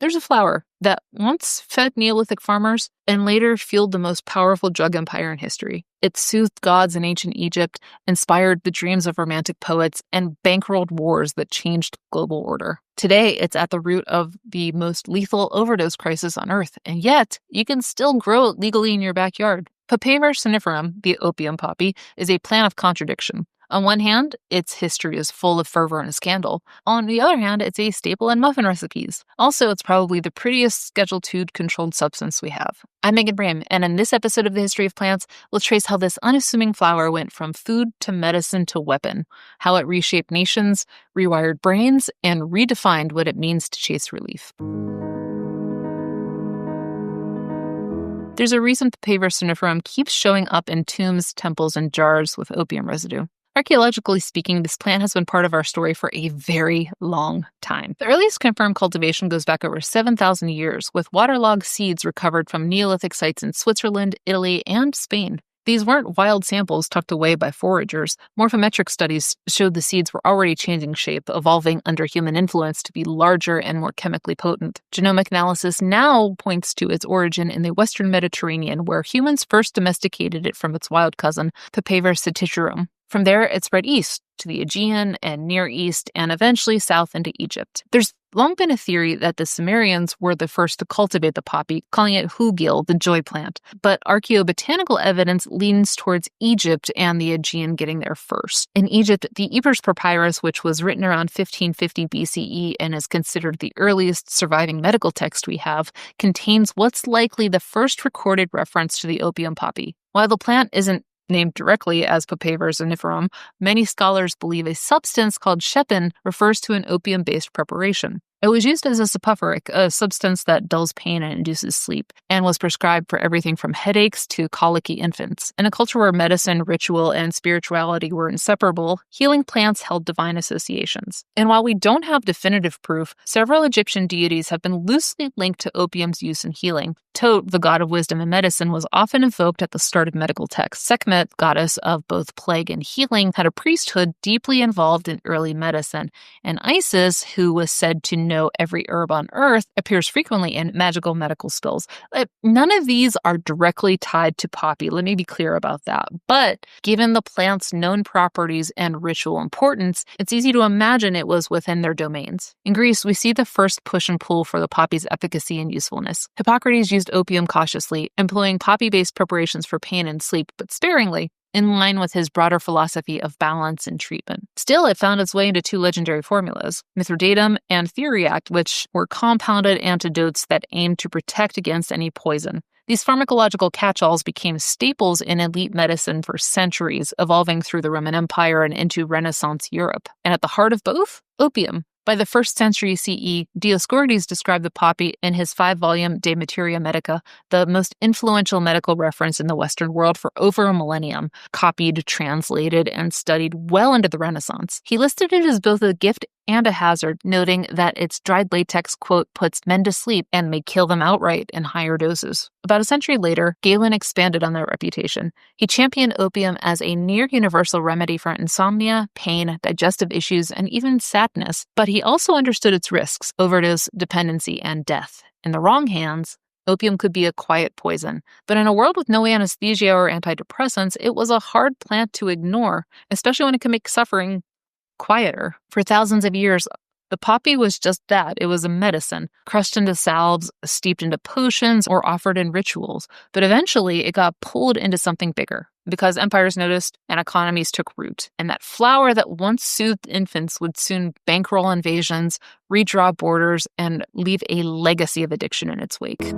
There's a flower that once fed Neolithic farmers and later fueled the most powerful drug empire in history. It soothed gods in ancient Egypt, inspired the dreams of romantic poets, and bankrolled wars that changed global order. Today, it's at the root of the most lethal overdose crisis on Earth, and yet you can still grow it legally in your backyard. Papaver somniferum, the opium poppy, is a plant of contradiction. On one hand, its history is full of fervor and scandal. On the other hand, it's a staple in muffin recipes. Also, it's probably the prettiest Schedule II controlled substance we have. I'm Megan Brame, and in this episode of The History of Plants, we'll trace how this unassuming flower went from food to medicine to weapon, how it reshaped nations, rewired brains, and redefined what it means to chase relief. There's a reason Papaver somniferum keeps showing up in tombs, temples, and jars with opium residue. Archaeologically speaking, this plant has been part of our story for a very long time. The earliest confirmed cultivation goes back over 7,000 years, with waterlogged seeds recovered from Neolithic sites in Switzerland, Italy, and Spain. These weren't wild samples tucked away by foragers. Morphometric studies showed the seeds were already changing shape, evolving under human influence to be larger and more chemically potent. Genomic analysis now points to its origin in the Western Mediterranean, where humans first domesticated it from its wild cousin, Papaver sativum. From there, it spread east to the Aegean and Near East, and eventually south into Egypt. There's long been a theory that the Sumerians were the first to cultivate the poppy, calling it hugil, the joy plant. But archaeobotanical evidence leans towards Egypt and the Aegean getting there first. In Egypt, the Ebers Papyrus, which was written around 1550 BCE and is considered the earliest surviving medical text we have, contains what's likely the first recorded reference to the opium poppy. While the plant isn't named directly as Papaver somniferum, many scholars believe a substance called shepin refers to an opium-based preparation. It was used as a soporific, a substance that dulls pain and induces sleep, and was prescribed for everything from headaches to colicky infants. In a culture where medicine, ritual, and spirituality were inseparable, healing plants held divine associations. And while we don't have definitive proof, several Egyptian deities have been loosely linked to opium's use in healing. Tot, the god of wisdom and medicine, was often invoked at the start of medical texts. Sekhmet, goddess of both plague and healing, had a priesthood deeply involved in early medicine. And Isis, who was said to know every herb on earth, appears frequently in magical medical spells. None of these are directly tied to poppy, let me be clear about that. But given the plant's known properties and ritual importance, it's easy to imagine it was within their domains. In Greece, we see the first push and pull for the poppy's efficacy and usefulness. Hippocrates used opium cautiously, employing poppy-based preparations for pain and sleep, but sparingly, in line with his broader philosophy of balance and treatment. Still, it found its way into two legendary formulas, Mithridatum and Theriac, which were compounded antidotes that aimed to protect against any poison. These pharmacological catch-alls became staples in elite medicine for centuries, evolving through the Roman Empire and into Renaissance Europe. And at the heart of both, opium. By the 1st century CE, Dioscorides described the poppy in his 5-volume De Materia Medica, the most influential medical reference in the Western world for over a millennium, copied, translated, and studied well into the Renaissance. He listed it as both a gift and a hazard, noting that its dried latex, quote, puts men to sleep and may kill them outright in higher doses. About a century later, Galen expanded on that reputation. He championed opium as a near-universal remedy for insomnia, pain, digestive issues, and even sadness, but he also understood its risks, overdose, dependency, and death. In the wrong hands, opium could be a quiet poison, but in a world with no anesthesia or antidepressants, it was a hard plant to ignore, especially when it can make suffering quieter. For thousands of years, the poppy was just that. It was a medicine, crushed into salves, steeped into potions, or offered in rituals. But eventually, it got pulled into something bigger, because empires noticed and economies took root. And that flower that once soothed infants would soon bankroll invasions, redraw borders, and leave a legacy of addiction in its wake.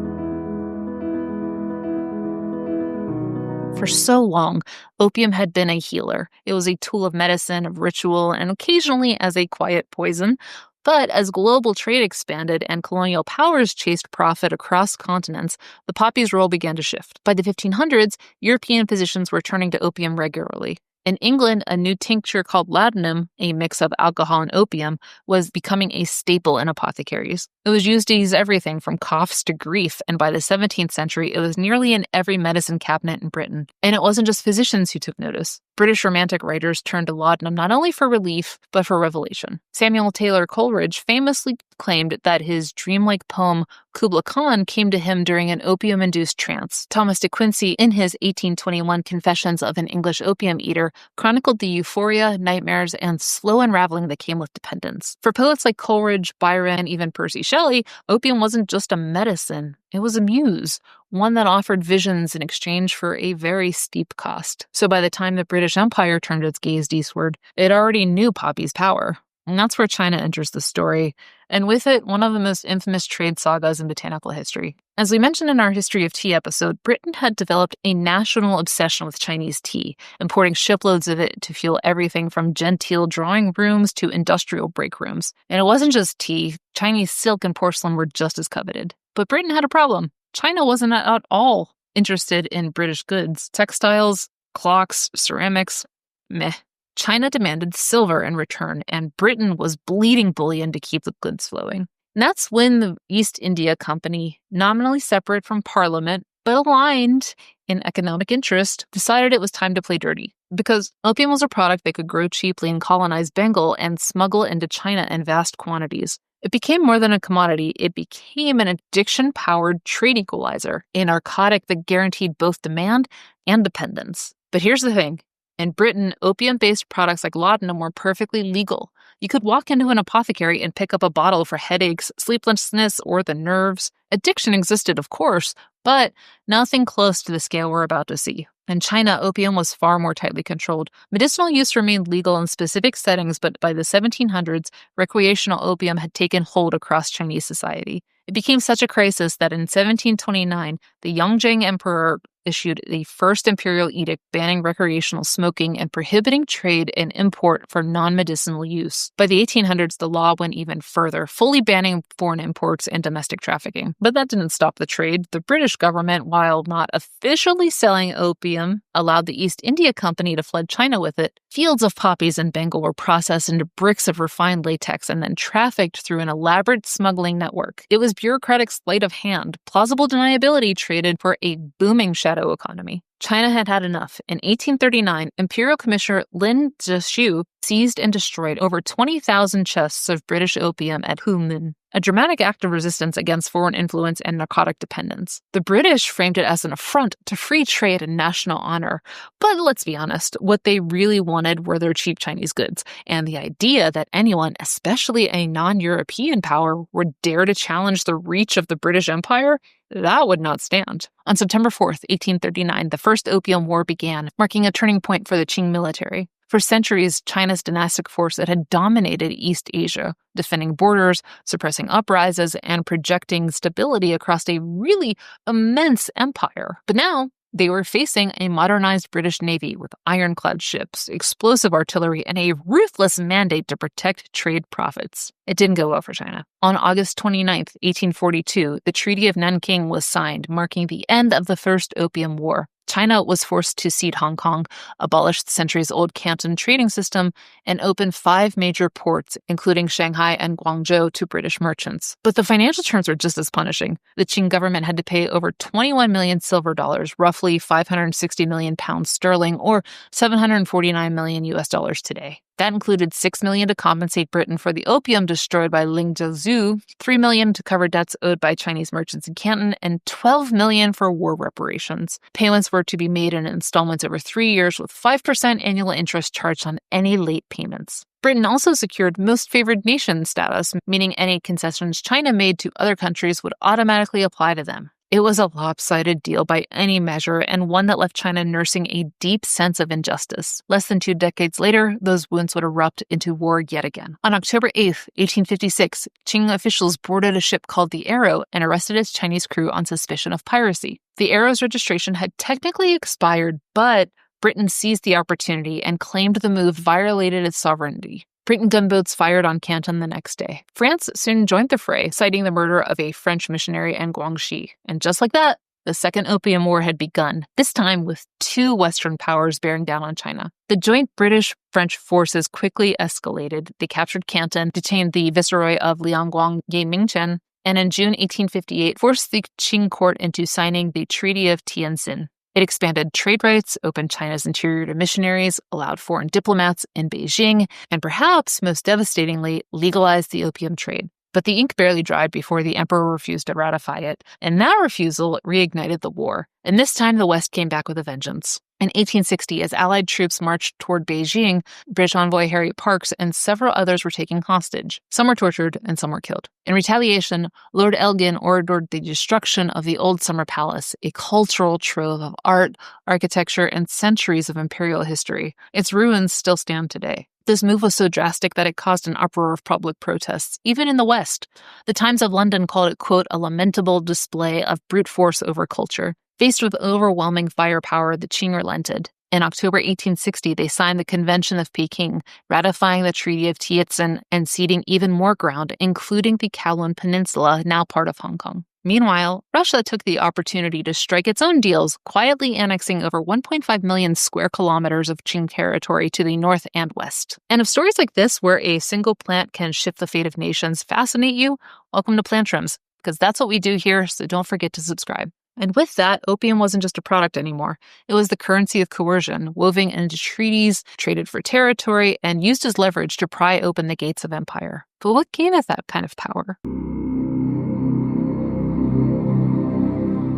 For so long, opium had been a healer. It was a tool of medicine, of ritual, and occasionally as a quiet poison. But as global trade expanded and colonial powers chased profit across continents, the poppy's role began to shift. By the 1500s, European physicians were turning to opium regularly. In England, a new tincture called laudanum, a mix of alcohol and opium, was becoming a staple in apothecaries. It was used to ease everything from coughs to grief, and by the 17th century, it was nearly in every medicine cabinet in Britain. And it wasn't just physicians who took notice. British Romantic writers turned to laudanum not only for relief, but for revelation. Samuel Taylor Coleridge famously claimed that his dreamlike poem Kubla Khan came to him during an opium-induced trance. Thomas de Quincey, in his 1821 Confessions of an English Opium Eater, chronicled the euphoria, nightmares, and slow unraveling that came with dependence. For poets like Coleridge, Byron, and even Percy Shelley, opium wasn't just a medicine, it was a muse, one that offered visions in exchange for a very steep cost. So by the time the British Empire turned its gaze eastward, it already knew poppy's power. And that's where China enters the story, and with it, one of the most infamous trade sagas in botanical history. As we mentioned in our History of Tea episode, Britain had developed a national obsession with Chinese tea, importing shiploads of it to fuel everything from genteel drawing rooms to industrial break rooms. And it wasn't just tea, Chinese silk and porcelain were just as coveted. But Britain had a problem. China wasn't at all interested in British goods. Textiles, clocks, ceramics, meh. China demanded silver in return, and Britain was bleeding bullion to keep the goods flowing. And that's when the East India Company, nominally separate from Parliament, but aligned in economic interest, decided it was time to play dirty. Because opium was a product they could grow cheaply in colonized Bengal and smuggle into China in vast quantities. It became more than a commodity, it became an addiction-powered trade equalizer, a narcotic that guaranteed both demand and dependence. But here's the thing. In Britain, opium-based products like laudanum were perfectly legal. You could walk into an apothecary and pick up a bottle for headaches, sleeplessness, or the nerves. Addiction existed, of course, but nothing close to the scale we're about to see. In China, opium was far more tightly controlled. Medicinal use remained legal in specific settings, but by the 1700s, recreational opium had taken hold across Chinese society. It became such a crisis that in 1729, the Yongjing Emperor issued the first imperial edict banning recreational smoking and prohibiting trade and import for non-medicinal use. By the 1800s, the law went even further, fully banning foreign imports and domestic trafficking. But that didn't stop the trade. The British government, while not officially selling opium, allowed the East India Company to flood China with it. Fields of poppies in Bengal were processed into bricks of refined latex and then trafficked through an elaborate smuggling network. It was bureaucratic sleight of hand. Plausible deniability traded for a booming shadow economy. China had had enough. In 1839, Imperial Commissioner Lin Zexu seized and destroyed over 20,000 chests of British opium at Hunan, a dramatic act of resistance against foreign influence and narcotic dependence. The British framed it as an affront to free trade and national honor. But let's be honest, what they really wanted were their cheap Chinese goods, and the idea that anyone, especially a non-European power, would dare to challenge the reach of the British Empire, that would not stand. On September 4th, 1839, the First Opium War began, marking a turning point for the Qing military. For centuries, China's dynastic force that had dominated East Asia, defending borders, suppressing uprises, and projecting stability across a really immense empire. But now, they were facing a modernized British Navy with ironclad ships, explosive artillery, and a ruthless mandate to protect trade profits. It didn't go well for China. On August 29, 1842, the Treaty of Nanking was signed, marking the end of the First Opium War. China was forced to cede Hong Kong, abolish the centuries-old Canton trading system, and open 5 major ports, including Shanghai and Guangzhou, to British merchants. But the financial terms were just as punishing. The Qing government had to pay over 21 million silver dollars, roughly 560 million pounds sterling, or 749 million US dollars today. That included $6 million to compensate Britain for the opium destroyed by Ling Jiazhu, $3 million to cover debts owed by Chinese merchants in Canton, and $12 million for war reparations. Payments were to be made in installments over 3 years with 5% annual interest charged on any late payments. Britain also secured most favored nation status, meaning any concessions China made to other countries would automatically apply to them. It was a lopsided deal by any measure, and one that left China nursing a deep sense of injustice. Less than 2 decades later, those wounds would erupt into war yet again. On October 8, 1856, Qing officials boarded a ship called the Arrow and arrested its Chinese crew on suspicion of piracy. The Arrow's registration had technically expired, but Britain seized the opportunity and claimed the move violated its sovereignty. Britain gunboats fired on Canton the next day. France soon joined the fray, citing the murder of a French missionary in Guangxi. And just like that, the Second Opium War had begun, this time with 2 Western powers bearing down on China. The joint British-French forces quickly escalated. They captured Canton, detained the viceroy of Liangguang, Ye Mingchen, and in June 1858 forced the Qing court into signing the Treaty of Tientsin. It expanded trade rights, opened China's interior to missionaries, allowed foreign diplomats in Beijing, and perhaps most devastatingly, legalized the opium trade. But the ink barely dried before the emperor refused to ratify it, and that refusal reignited the war. And this time the West came back with a vengeance. In 1860, as Allied troops marched toward Beijing, British envoy Harry Parkes and several others were taken hostage. Some were tortured and some were killed. In retaliation, Lord Elgin ordered the destruction of the old summer palace, a cultural trove of art, architecture, and centuries of imperial history. Its ruins still stand today. This move was so drastic that it caused an uproar of public protests, even in the West. The Times of London called it, quote, a lamentable display of brute force over culture. Faced with overwhelming firepower, the Qing relented. In October 1860, they signed the Convention of Peking, ratifying the Treaty of Tientsin and ceding even more ground, including the Kowloon Peninsula, now part of Hong Kong. Meanwhile, Russia took the opportunity to strike its own deals, quietly annexing over 1.5 million square kilometers of Qing territory to the north and west. And if stories like this, where a single plant can shift the fate of nations, fascinate you, welcome to Plantrums, because that's what we do here, so don't forget to subscribe. And with that, opium wasn't just a product anymore. It was the currency of coercion, woven into treaties, traded for territory, and used as leverage to pry open the gates of empire. But what gave it that kind of power?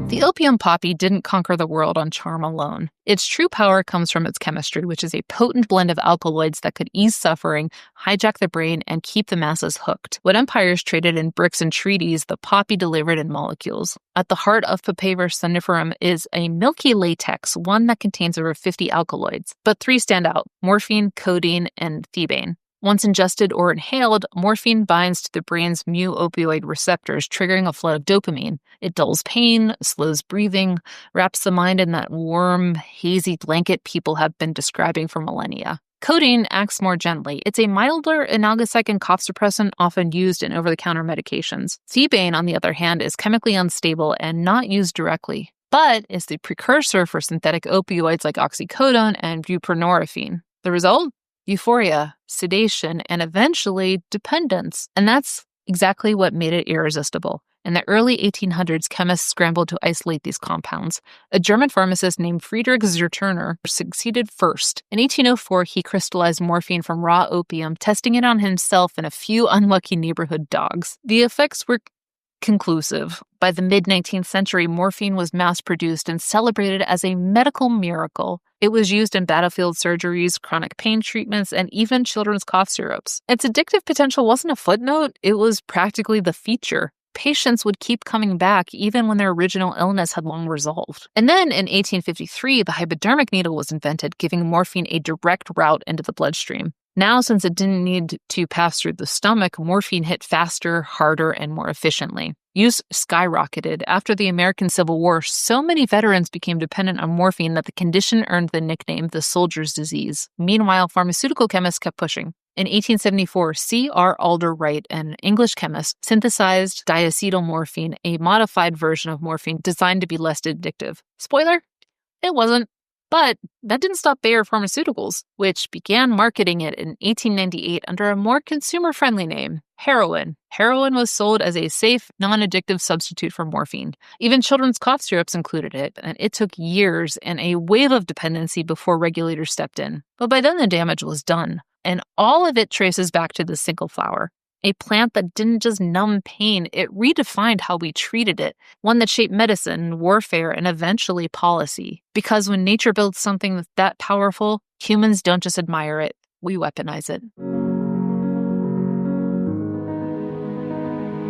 The opium poppy didn't conquer the world on charm alone. Its true power comes from its chemistry, which is a potent blend of alkaloids that could ease suffering, hijack the brain, and keep the masses hooked. What empires traded in bricks and treaties, the poppy delivered in molecules. At the heart of Papaver somniferum is a milky latex, one that contains over 50 alkaloids. But 3 stand out: morphine, codeine, and thebaine. Once ingested or inhaled, morphine binds to the brain's mu-opioid receptors, triggering a flood of dopamine. It dulls pain, slows breathing, wraps the mind in that warm, hazy blanket people have been describing for millennia. Codeine acts more gently. It's a milder analgesic and cough suppressant often used in over-the-counter medications. Thebaine, on the other hand, is chemically unstable and not used directly, but is the precursor for synthetic opioids like oxycodone and buprenorphine. The result? Euphoria, sedation, and eventually dependence. And that's exactly what made it irresistible. In the early 1800s, chemists scrambled to isolate these compounds. A German pharmacist named Friedrich Zerturner succeeded first. In 1804, he crystallized morphine from raw opium, testing it on himself and a few unlucky neighborhood dogs. The effects were conclusive. By the mid-19th century, morphine was mass-produced and celebrated as a medical miracle. It was used in battlefield surgeries, chronic pain treatments, and even children's cough syrups. Its addictive potential wasn't a footnote, it was practically the feature. Patients would keep coming back even when their original illness had long resolved. And then in 1853, the hypodermic needle was invented, giving morphine a direct route into the bloodstream. Now, since it didn't need to pass through the stomach, morphine hit faster, harder, and more efficiently. Use skyrocketed. After the American Civil War, so many veterans became dependent on morphine that the condition earned the nickname the soldier's disease. Meanwhile, pharmaceutical chemists kept pushing. In 1874, C.R. Alder Wright, an English chemist, synthesized diacetylmorphine, a modified version of morphine designed to be less addictive. Spoiler? It wasn't. But that didn't stop Bayer Pharmaceuticals, which began marketing it in 1898 under a more consumer-friendly name, heroin. Heroin was sold as a safe, non-addictive substitute for morphine. Even children's cough syrups included it, and it took years and a wave of dependency before regulators stepped in. But by then the damage was done, and all of it traces back to the single flower. A plant that didn't just numb pain, it redefined how we treated it, one that shaped medicine, warfare, and eventually policy. Because when nature builds something that powerful, humans don't just admire it, we weaponize it.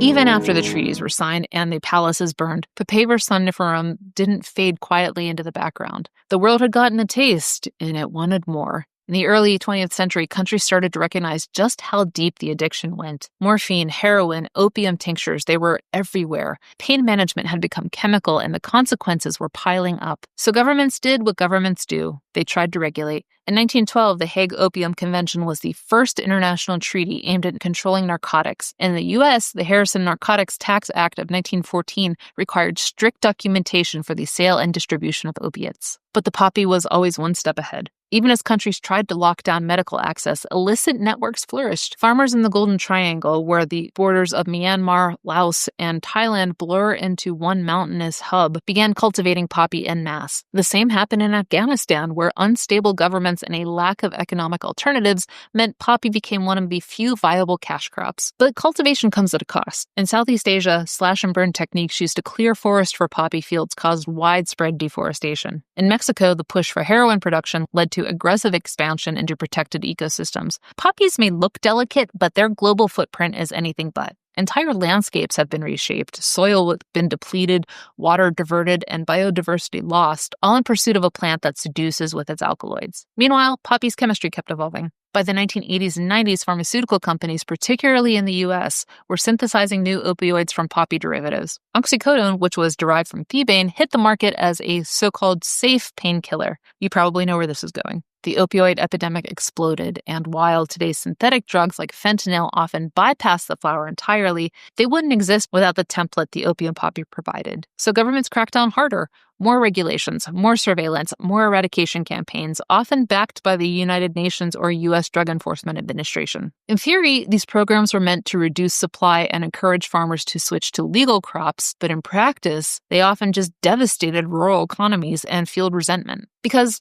Even after the treaties were signed and the palaces burned, Papaver somniferum didn't fade quietly into the background. The world had gotten a taste, and it wanted more. In the early 20th century, countries started to recognize just how deep the addiction went. Morphine, heroin, opium tinctures, they were everywhere. Pain management had become chemical, and the consequences were piling up. So governments did what governments do. They tried to regulate. In 1912, the Hague Opium Convention was the first international treaty aimed at controlling narcotics. In the U.S., the Harrison Narcotics Tax Act of 1914 required strict documentation for the sale and distribution of opiates. But the poppy was always one step ahead. Even as countries tried to lock down medical access, illicit networks flourished. Farmers in the Golden Triangle, where the borders of Myanmar, Laos, and Thailand blur into one mountainous hub, began cultivating poppy en masse. The same happened in Afghanistan, where unstable governments and a lack of economic alternatives meant poppy became one of the few viable cash crops. But cultivation comes at a cost. In Southeast Asia, slash-and-burn techniques used to clear forest for poppy fields caused widespread deforestation. In Mexico, the push for heroin production led to aggressive expansion into protected ecosystems. Poppies may look delicate, but their global footprint is anything but. Entire landscapes have been reshaped, soil has been depleted, water diverted, and biodiversity lost, all in pursuit of a plant that seduces with its alkaloids. Meanwhile, poppy's chemistry kept evolving. By the 1980s and 90s, pharmaceutical companies, particularly in the US, were synthesizing new opioids from poppy derivatives. Oxycodone, which was derived from thebaine, hit the market as a so-called safe painkiller. You probably know where this is going. The opioid epidemic exploded, and while today's synthetic drugs like fentanyl often bypass the flower entirely, they wouldn't exist without the template the opium poppy provided. So governments cracked down harder. More regulations, more surveillance, more eradication campaigns, often backed by the United Nations or U.S. Drug Enforcement Administration. In theory, these programs were meant to reduce supply and encourage farmers to switch to legal crops, but in practice, they often just devastated rural economies and fueled resentment. Because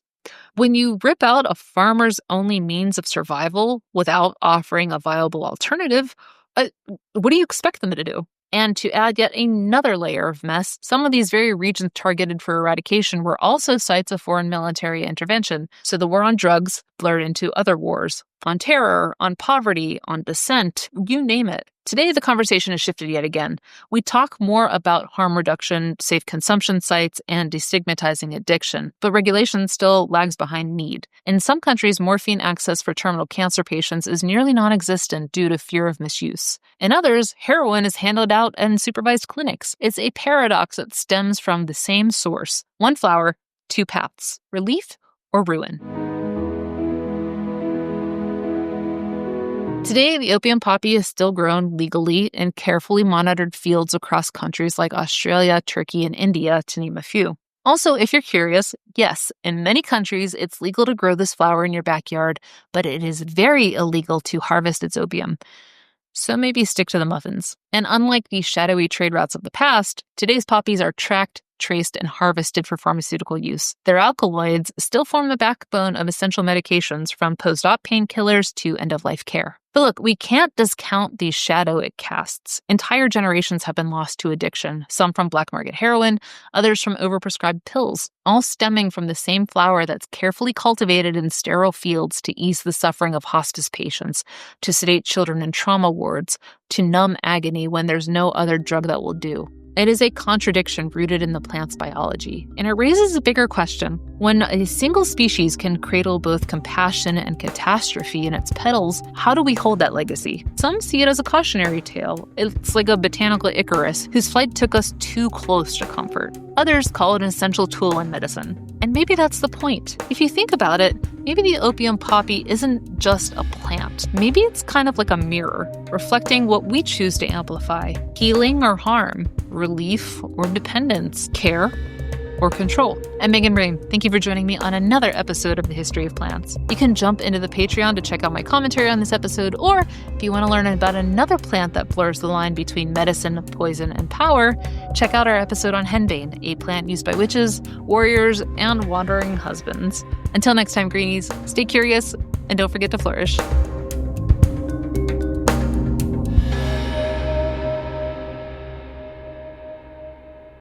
when you rip out a farmer's only means of survival without offering a viable alternative, what do you expect them to do? And to add yet another layer of mess, some of these very regions targeted for eradication were also sites of foreign military intervention. So the war on drugs blurred into other wars, on terror, on poverty, on dissent, you name it. Today, the conversation has shifted yet again. We talk more about harm reduction, safe consumption sites, and destigmatizing addiction, but regulation still lags behind need. In some countries, morphine access for terminal cancer patients is nearly non-existent due to fear of misuse. In others, heroin is handed out in supervised clinics. It's a paradox that stems from the same source. One flower, two paths, relief or ruin. Today, the opium poppy is still grown legally in carefully monitored fields across countries like Australia, Turkey, and India, to name a few. Also, if you're curious, yes, in many countries, it's legal to grow this flower in your backyard, but it is very illegal to harvest its opium. So maybe stick to the muffins. And unlike the shadowy trade routes of the past, today's poppies are tracked, traced, and harvested for pharmaceutical use. Their alkaloids still form the backbone of essential medications, from post-op painkillers to end-of-life care. But look, we can't discount the shadow it casts. Entire generations have been lost to addiction, some from black market heroin, others from overprescribed pills, all stemming from the same flower that's carefully cultivated in sterile fields to ease the suffering of hospice patients, to sedate children in trauma wards, to numb agony when there's no other drug that will do. It is a contradiction rooted in the plant's biology, and it raises a bigger question. When a single species can cradle both compassion and catastrophe in its petals, how do we hold that legacy? Some see it as a cautionary tale. It's like a botanical Icarus whose flight took us too close to comfort. Others call it an essential tool in medicine. And maybe that's the point. If you think about it, maybe the opium poppy isn't just a plant. Maybe it's kind of like a mirror, reflecting what we choose to amplify: healing or harm, relief or dependence, care or control. I'm Megan Rain. Thank you for joining me on another episode of The History of Plants. You can jump into the Patreon to check out my commentary on this episode, or if you want to learn about another plant that blurs the line between medicine, poison, and power, check out our episode on henbane, a plant used by witches, warriors, and wandering husbands. Until next time, greenies, stay curious and don't forget to flourish.